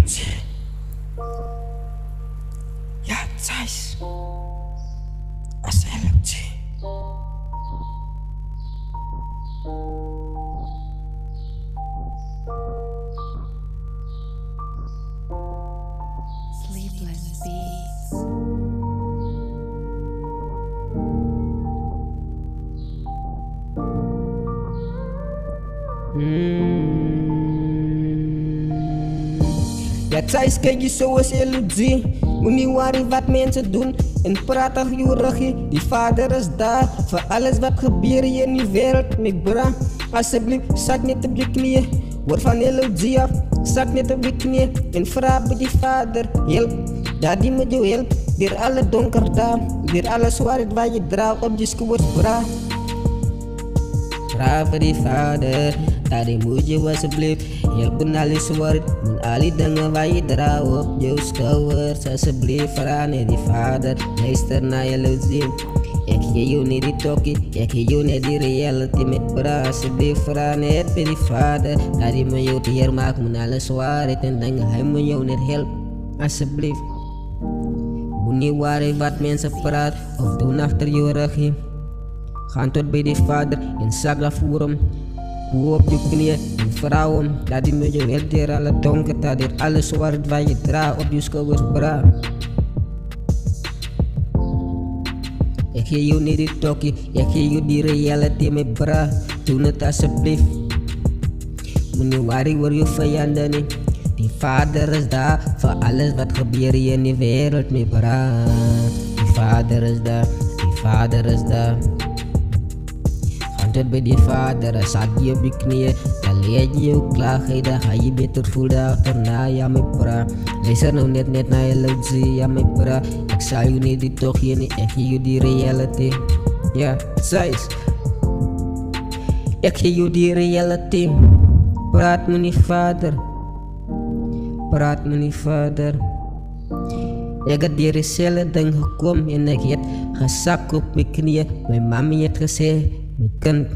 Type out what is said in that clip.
reality. Ja, Zeiss. As reality. Sleepless Beats. Ja, Zeiss kijk je zoals illusie. Moet niet worry wat mensen doen. En praten jurig, die vader is daar. Voor alles wat gebeurt hier in die wereld. Mijn bra, alsjeblieft, zak niet op je knieën. Word van illusie af, zak niet op je knieën. En vraag bij die vader, help. Dat die met jou helpt. Door alle donker daar. Door alle zwaarheid waar je draagt op je schouders, bra. Vraag voor die vader, dat die moet je alsjeblieft helpen alles wordt. Moet alle dingen waar je draagt op je schouders, alsjeblieft vraag naar die vader. Luister naar je illusie. Ik geef jou niet die tokkie, ik geef jou niet die reality met bra. Alsjeblieft vraag naar die vader, dat die moet jou teer maakt. Moet alles zwaarheid en dingen, hij moet jou niet helpen. Alsjeblieft. Moet niet worry wat mensen praten of doen achter je rug. Ga tot bij die vader en zak dat voor hem. Hoe op je knieën en vrouw hem. Dat die met je helpt door alle donker. Dat door alles zwart wat je draagt op je schouders, bra. Ik geef jou niet die tokkie, ik geef jou die reality met bra. Doe het alsjeblieft. Moet niet worry voor je vijanden niet. Die vader is daar voor alles wat gebeurt hier in die wereld met bra. Die vader is daar, die vader is daar. Tot bij die vader, zak je op je knieën. Dan leer je je klagen, dan ga je beter voelen achterna, ja mijn bra. Luister nou net naar je illusie, ja mijn bra. Ik zal je niet die toch hier niet, ik geef je die reality. Ja, Zeiss. Ik geef je die reality. Praat met die vader. Praat met die vader. Ik heb die dezelfde ding gekomen en ik heb gezakt op mijn knieën. Mijn mama heeft gezegd, mijn kind,